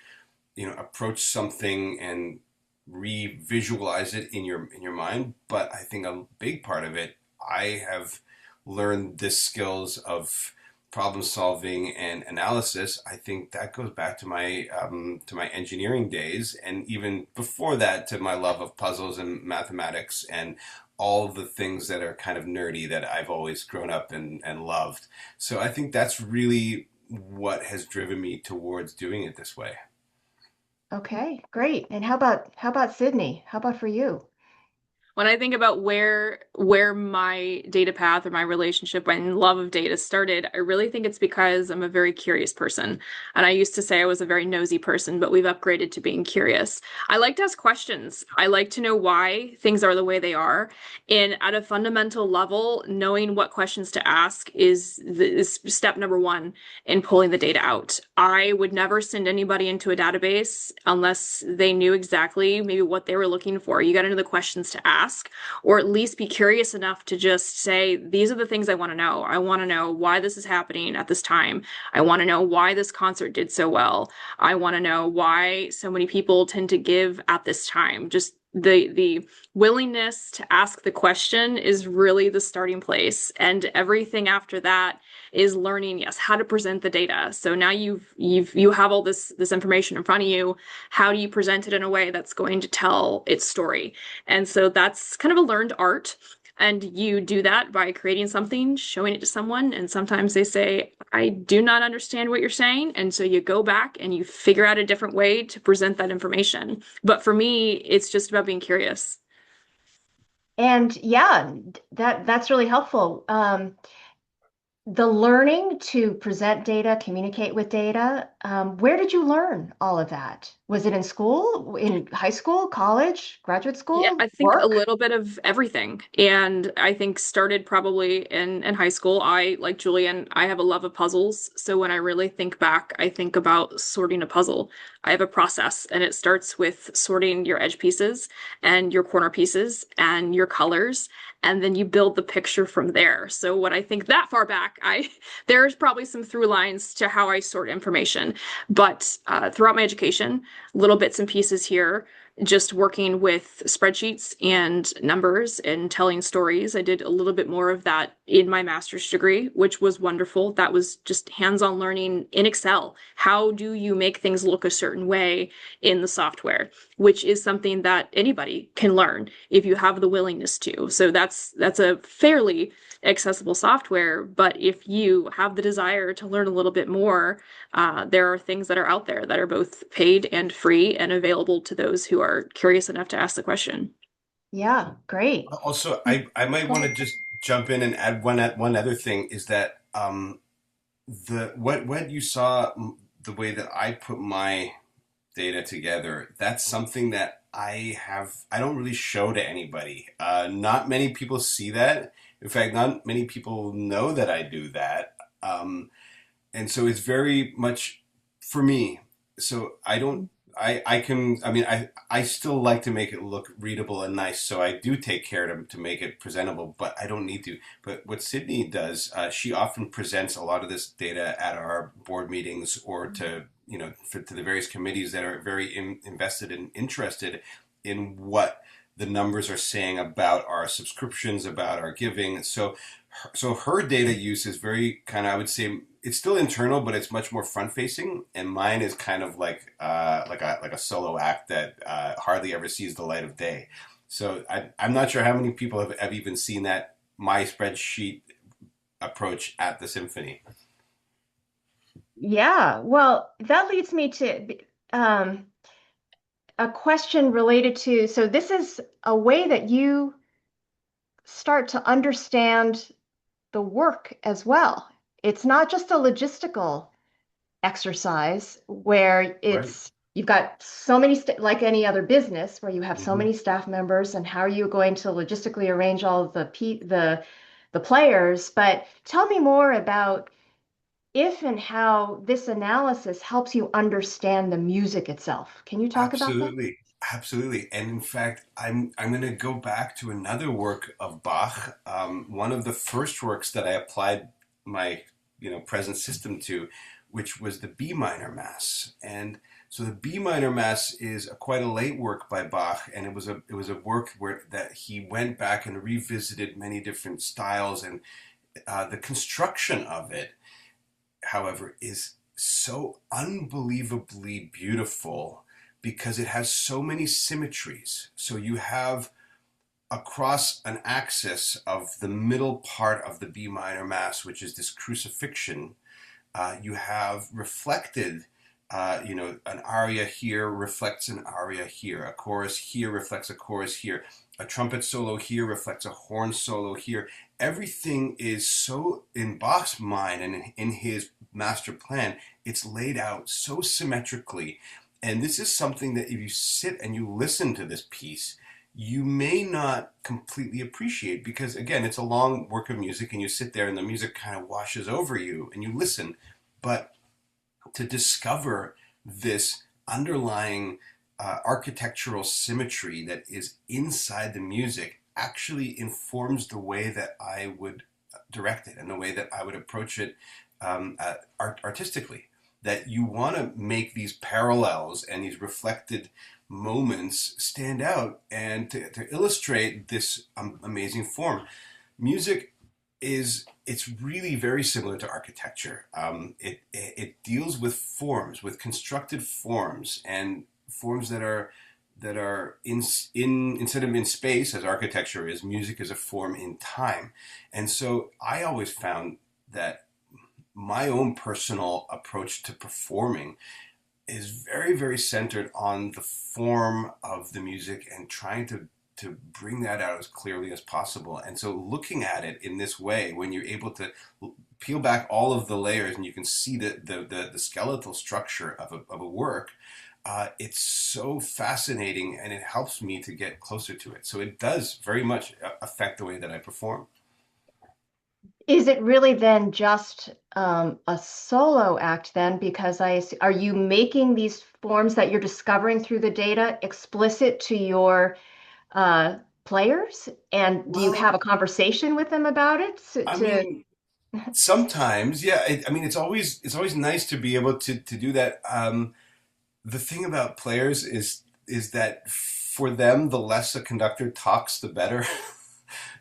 approach something and re-visualize it in your mind. But I think a big part of it, I have learned the skills of problem solving and analysis. I think that goes back to my engineering days, and even before that to my love of puzzles and mathematics and all the things that are kind of nerdy that I've always grown up and loved. So I think that's really what has driven me towards doing it this way. Okay, great. And how about Sydney? How about for you? When I think about where my data path or my relationship and love of data started, I really think it's because I'm a very curious person. And I used to say I was a very nosy person, but we've upgraded to being curious. I like to ask questions. I like to know why things are the way they are. And at a fundamental level, knowing what questions to ask is step number one in pulling the data out. I would never send anybody into a database unless they knew exactly maybe what they were looking for. You got to know the questions to ask, or at least be curious enough to just say, these are the things I want to know. I want to know why this is happening at this time. I want to know why this concert did so well. I want to know why so many people tend to give at this time. Just the willingness to ask the question is really the starting place, and everything after that is learning, yes, how to present the data. So now you have all this information in front of you. How do you present it in a way that's going to tell its story? And so that's kind of a learned art. And you do that by creating something, showing it to someone, and sometimes they say, I do not understand what you're saying. And so you go back and you figure out a different way to present that information. But for me, it's just about being curious. And yeah, that's really helpful. The learning to present data, communicate with data, where did you learn all of that? Was it in school, in high school, college, graduate Yeah, school, I think a work? little bit of everything. And I think started probably in high school. I, like Julian, I have a love of puzzles. So when I really think back, I think about sorting a puzzle. I have a process, and it starts with sorting your edge pieces and your corner pieces and your colors, and then you build the picture from there. So when I think that far back, I there's probably some through lines to how I sort information. But throughout my education, little bits and pieces here, just working with spreadsheets and numbers and telling stories. I did a little bit more of that in my master's degree, which was wonderful. That was just hands-on learning in Excel. How do you make things look a certain way in the software, which is something that anybody can learn if you have the willingness to. So that's a fairly accessible software, but if you have the desire to learn a little bit more, there are things that are out there that are both paid and free and available to those who are curious enough to ask the question. Yeah, great. Also, I might want to just jump in and add one other thing is that the what you saw the way that I put my data together, that's something that I don't really show to anybody. Not many people see that. In fact, not many people know that I do that. And so it's very much for me. So I don't, I can, I mean, I still like to make it look readable and nice. So I do take care to make it presentable, but I don't need to. But what Sydney does, she often presents a lot of this data at our board meetings or to, to the various committees that are very invested and interested in what the numbers are saying about our subscriptions, about our giving. So her data use is very kind of, I would say, it's still internal, but it's much more front facing. And mine is kind of like a solo act that hardly ever sees the light of day. So I'm not sure how many people have even seen that my spreadsheet approach at the symphony. Yeah, well, that leads me to a question related to, so this is a way that you start to understand the work as well. It's not just a logistical exercise where Right. you've got so many like any other business where you have so Hmm. many staff members, and how are you going to logistically arrange all of the players? But tell me more about if and how this analysis helps you understand the music itself. Can you talk about that? Absolutely. Absolutely. And in fact, I'm going to go back to another work of Bach. One of the first works that I applied my present system to, which was the B minor Mass. And so the B minor Mass is quite a late work by Bach, and it was a work where that he went back and revisited many different styles, and the construction of it, however, is so unbelievably beautiful because it has so many symmetries. So you have across an axis of the middle part of the B minor Mass, which is this crucifixion, you have reflected An aria here reflects an aria here. A chorus here reflects a chorus here. A trumpet solo here reflects a horn solo here. Everything is so, in Bach's mind and in his master plan, it's laid out so symmetrically. And this is something that if you sit and you listen to this piece, you may not completely appreciate because, again, it's a long work of music and you sit there and the music kind of washes over you and you listen. But to discover this underlying architectural symmetry that is inside the music actually informs the way that I would direct it and the way that I would approach it artistically. That you want to make these parallels and these reflected moments stand out and to illustrate this amazing form. Music it's really very similar to architecture. It deals with forms, with constructed forms, and forms that are in instead of in space as architecture is, music is a form in time. And so I always found that my own personal approach to performing is very, very centered on the form of the music and trying to bring that out as clearly as possible. And so looking at it in this way, when you're able to peel back all of the layers and you can see the skeletal structure of a work, it's so fascinating and it helps me to get closer to it. So it does very much affect the way that I perform. Is it really then just a solo act then? Because are you making these forms that you're discovering through the data explicit to your players? And do you Well, have a conversation with them about it I mean, sometimes, yeah. I mean, it's always nice to be able to do that. The thing about players is that for them, the less a conductor talks, the better.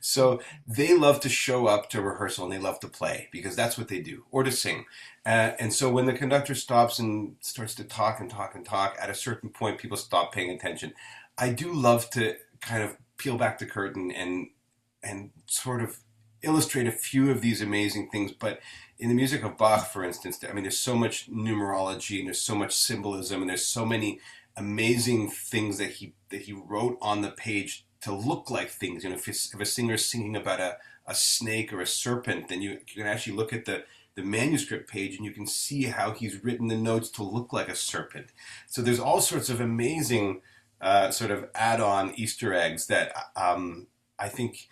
So they love to show up to rehearsal and they love to play because that's what they do, or to sing. And so when the conductor stops and starts to talk and talk and talk, at a certain point, people stop paying attention. I do love to kind of peel back the curtain and sort of illustrate a few of these amazing things. But in the music of Bach, for instance, I mean, there's so much numerology and there's so much symbolism and there's so many amazing things that he wrote on the page to look like things. If a singer is singing about a snake or a serpent, then you can actually look at the manuscript page and you can see how he's written the notes to look like a serpent. So there's all sorts of amazing sort of add-on Easter eggs that I think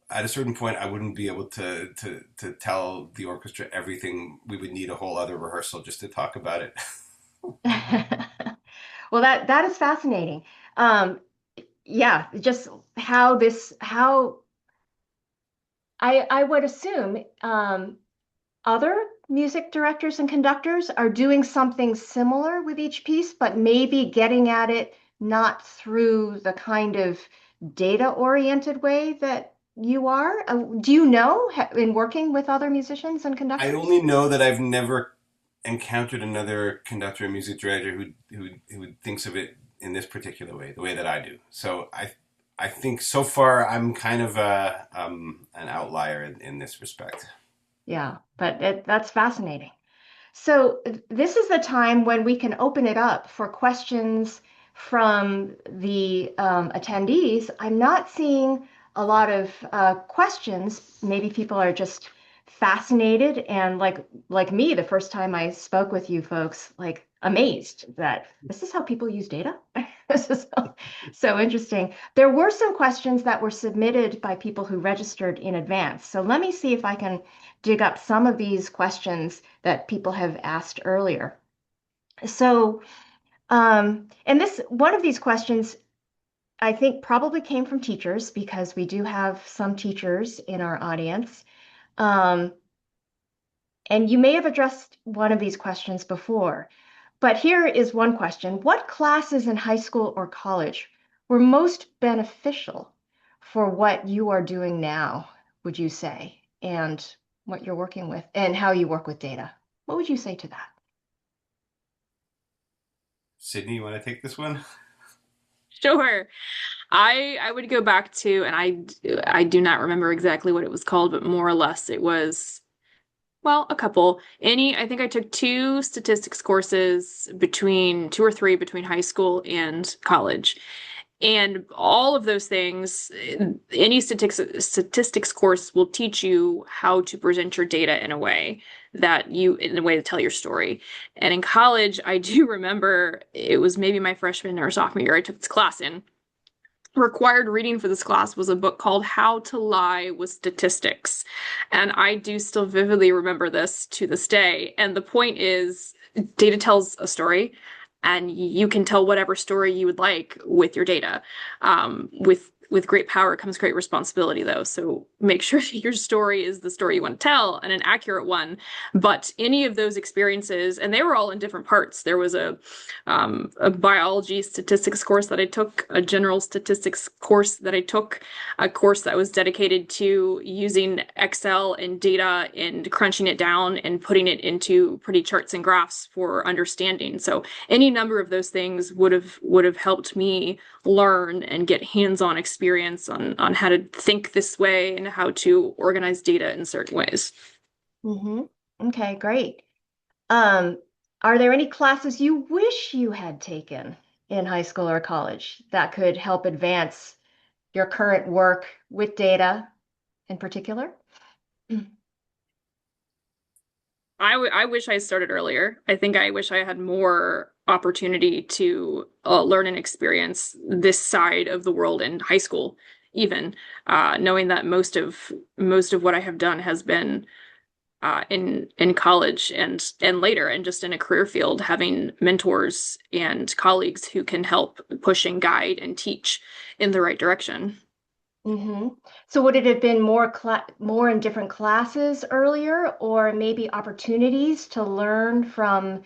at a certain point I wouldn't be able to tell the orchestra everything. We would need a whole other rehearsal just to talk about it. well, that is fascinating. Um, yeah, just how I would assume other music directors and conductors are doing something similar with each piece, but maybe getting at it not through the kind of data-oriented way that you are. Do you know, in working with other musicians and I conductors? only know that I've never encountered another conductor or music director who thinks of it in this particular way, the way that I do. So I think so far I'm kind of an outlier in this respect. Yeah, but that's fascinating. So this is the time when we can open it up for questions from the attendees. I'm not seeing a lot of questions. Maybe people are just fascinated and like me, the first time I spoke with you folks, like amazed that this is how people use data. This is so interesting. There were some questions that were submitted by people who registered in advance. So let me see if I can dig up some of these questions that people have asked earlier. So, and this one of these questions I think probably came from teachers because we do have some teachers in our audience. Um, and you may have addressed one of these questions before, but here is one question. What classes in high school or college were most beneficial for what you are doing now, would you say, and what you're working with and how you work with data? What would you say to that? Sydney, you want to take this one? Sure. I would go back to, and I do not remember exactly what it was called, but more or less it was Well, a couple. I think I took two statistics courses between two or three between high school and college. And all of those things, any statistics course will teach you how to present your data in a way to tell your story. And in college, I do remember it was maybe my freshman or sophomore year I took this class in. Required reading for this class was a book called How to Lie with Statistics. And I do still vividly remember this to this day. And the point is, data tells a story, and you can tell whatever story you would like with your data. With great power comes great responsibility, though. So make sure that your story is the story you want to tell and an accurate one. But any of those experiences, and they were all in different parts. There was a biology statistics course that I took, a general statistics course that I took, a course that was dedicated to using Excel and data and crunching it down and putting it into pretty charts and graphs for understanding. So any number of those things would have helped me learn and get hands-on experience on how to think this way and how to organize data in certain ways. Mm-hmm. Okay, great. Are there any classes you wish you had taken in high school or college that could help advance your current work with data in particular? I wish I started earlier. I think I wish I had more opportunity to learn and experience this side of the world in high school, even knowing that most of what I have done has been in college and later, and just in a career field, having mentors and colleagues who can help push and guide and teach in the right direction. Mm-hmm. So would it have been more in different classes earlier, or maybe opportunities to learn from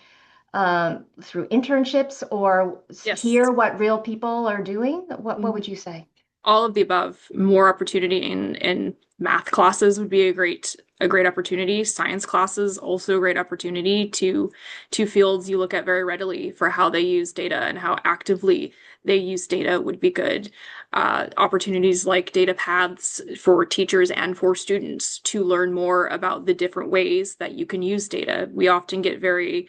through internships or Yes. hear what real people are doing? What would you say? All of the above. More opportunity in math classes would be a great opportunity. Science classes also a great opportunity. To two fields you look at very readily for how they use data and how actively they use data would be good. Opportunities like data paths for teachers and for students to learn more about the different ways that you can use data. We often get very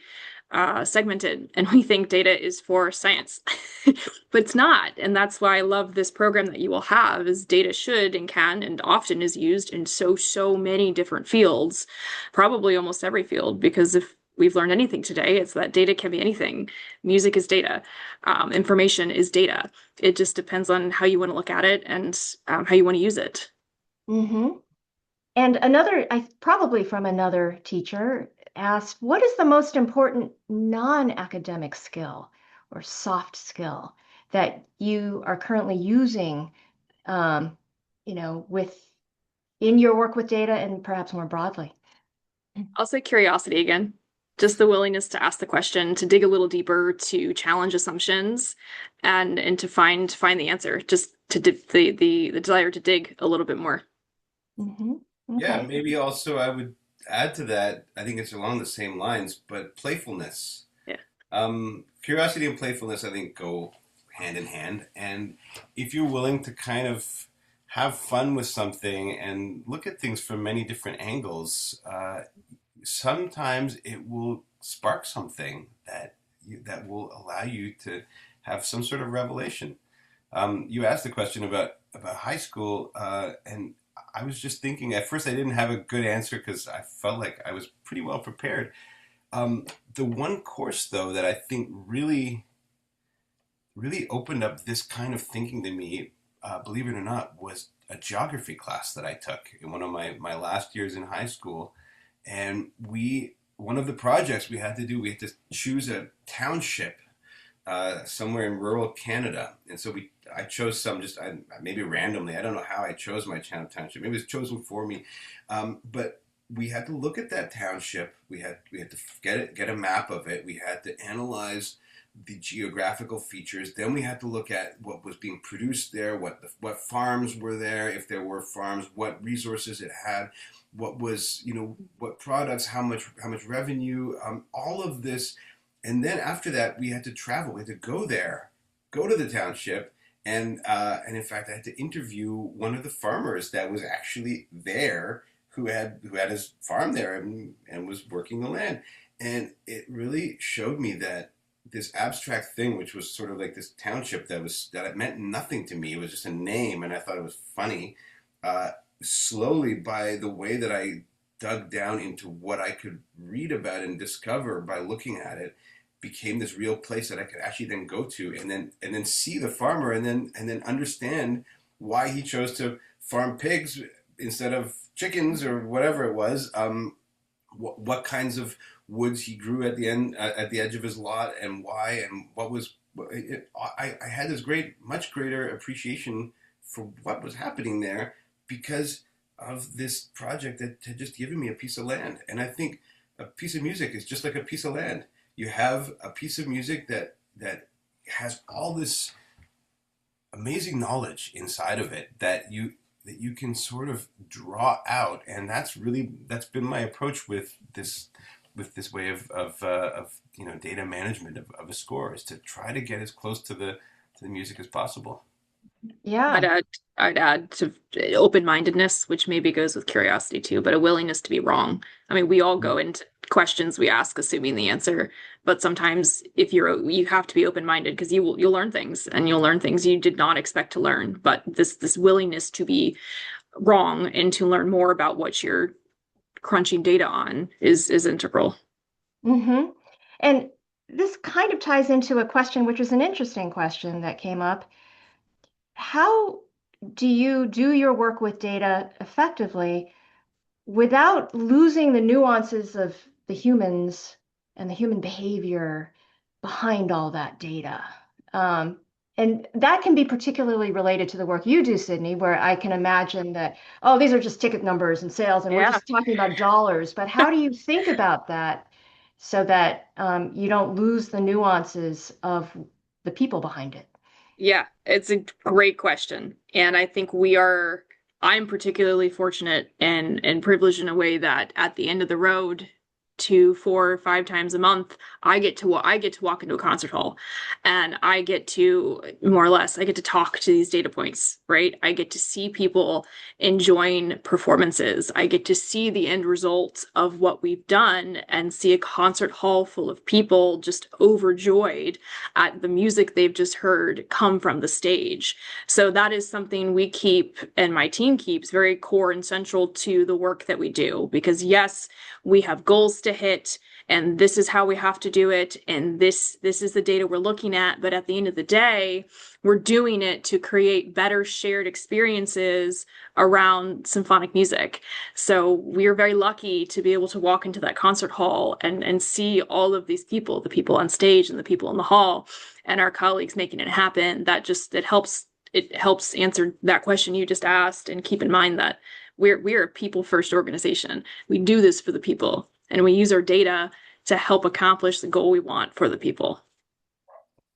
segmented, and we think data is for science, but it's not. And that's why I love this program that you will have, is data should and can and often is used in so many different fields, probably almost every field, because if we've learned anything today, it's that data can be anything. Music is data. Information is data. It just depends on how you want to look at it and how you want to use it. Mm-hmm. And probably from another teacher, asked, what is the most important non-academic skill or soft skill that you are currently using, um, with in your work with data and perhaps more broadly? I'll say curiosity again. Just the willingness to ask the question, to dig a little deeper, to challenge assumptions, and to find the answer. Just the desire to dig a little bit more. Mm-hmm. Yeah, Okay. maybe also I would add to that. I think it's along the same lines, but playfulness. Yeah. Curiosity and playfulness, I think, go hand in hand. And if you're willing to kind of have fun with something and look at things from many different angles, sometimes it will spark something that will allow you to have some sort of revelation. You asked the question about high school, and I was just thinking. At first, I didn't have a good answer because I felt like I was pretty well prepared. The one course, though, that I think really opened up this kind of thinking to me, believe it or not, was a geography class that I took in one of my last years in high school. And one of the projects we had to choose a township somewhere in rural Canada. And so I chose some maybe randomly. I don't know how I chose my township. Maybe it was chosen for me. But we had to look at that township. We had to get a map of it. We had to analyze the geographical features. Then we had to look at what was being produced there, what farms were there, if there were farms, what resources it had, what was what products, how much revenue, all of this. And then after that, we had to travel. We had to go there, go to the township, and in fact, I had to interview one of the farmers that was actually there, who had his farm there and was working the land. And it really showed me that this abstract thing, which was sort of like this township that it meant nothing to me. It was just a name, and I thought it was funny. Uh, Slowly, by the way that I dug down into what I could read about and discover by looking at it, became this real place that I could actually then go to and then see the farmer and then understand why he chose to farm pigs instead of chickens or whatever it was. What kinds of woods he grew at the edge of his lot and why and what was. I had this much greater appreciation for what was happening there because of this project that had just given me a piece of land. And I think a piece of music is just like a piece of land. You have a piece of music that has all this amazing knowledge inside of it that you can sort of draw out, and that's been my approach with this way of data management of a score, is to try to get as close to the music as possible. I'd Yeah. add, I'd add to open-mindedness, which maybe goes with curiosity too, but a willingness to be wrong. I mean, we all go into questions we ask assuming the answer, but sometimes if you have to be open-minded because you'll learn things and you'll learn things you did not expect to learn. But this willingness to be wrong and to learn more about what you're crunching data on is integral. Mm-hmm. And this kind of ties into a question, which is an interesting question that came up. How do you do your work with data effectively without losing the nuances of the humans and the human behavior behind all that data? Um, and that can be particularly related to the work you do, Sydney, where I can imagine that, oh, these are just ticket numbers and sales, and we're Yeah. just talking about dollars. But how do you think about that so that you don't lose the nuances of the people behind it? Yeah, it's a great question. And I think I'm particularly fortunate and privileged in a way that at the end of the road, 2, 4, 5 times a month, I get to walk into a concert hall and I get to more or less I get to talk to these data points, right? I get to see people enjoying performances. I get to see the end result of what we've done and see a concert hall full of people just overjoyed at the music they've just heard come from the stage. So that is something we keep and my team keeps very core and central to the work that we do. Because yes, we have goals to hit and this is how we have to do it and this is the data we're looking at, but at the end of the day we're doing it to create better shared experiences around symphonic music. So we're very lucky to be able to walk into that concert hall and see all of these people, the people on stage and the people in the hall and our colleagues making it happen. It helps answer that question you just asked, and keep in mind that we're a people first organization. We do this for the people and we use our data to help accomplish the goal we want for the people.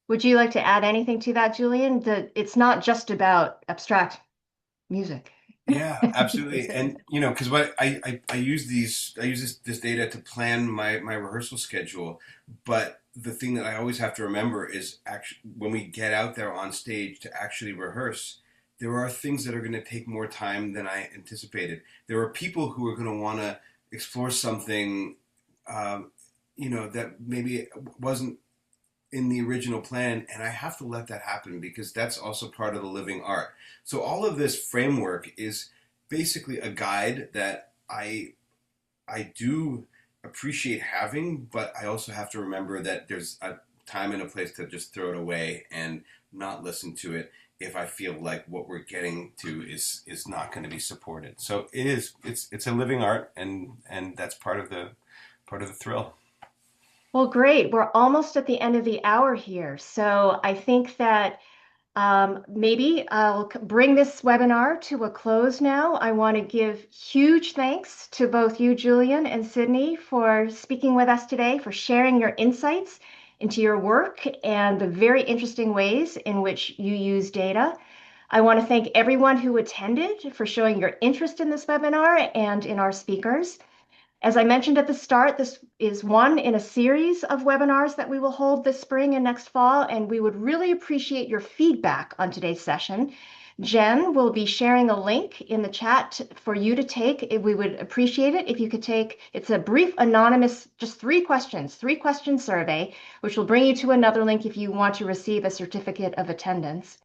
Would you like to add anything to that, Julian? That it's not just about abstract music. Yeah, absolutely. And because what I use this data to plan my rehearsal schedule, but the thing that I always have to remember is actually when we get out there on stage to actually rehearse, there are things that are going to take more time than I anticipated. There are people who are going to want to explore something, that maybe wasn't in the original plan, and I have to let that happen because that's also part of the living art. So all of this framework is basically a guide that I do appreciate having, but I also have to remember that there's a time and a place to just throw it away and not listen to it if I feel like what we're getting to is not going to be supported. So it's a living art, and that's part of the thrill. Well, great. We're almost at the end of the hour here. So I think that maybe I'll bring this webinar to a close now. I want to give huge thanks to both you, Julian and Sydney, for speaking with us today, for sharing your insights into your work and the very interesting ways in which you use data. I want to thank everyone who attended for showing your interest in this webinar and in our speakers. As I mentioned at the start, this is one in a series of webinars that we will hold this spring and next fall, and we would really appreciate your feedback on today's session. Jen will be sharing a link in the chat for you to take. We would appreciate it if you could take, it's a brief, anonymous, just 3 question survey, which will bring you to another link if you want to receive a certificate of attendance.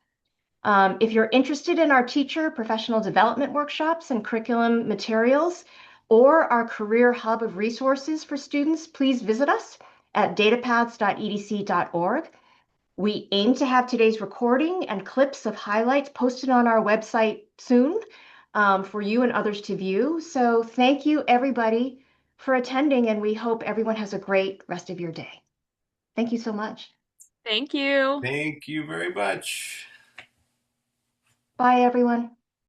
If you're interested in our teacher professional development workshops and curriculum materials, or our career hub of resources for students, please visit us at datapaths.edc.org. We aim to have today's recording and clips of highlights posted on our website soon for you and others to view. So thank you, everybody, for attending, and we hope everyone has a great rest of your day. Thank you so much. Thank you. Thank you very much. Bye, everyone.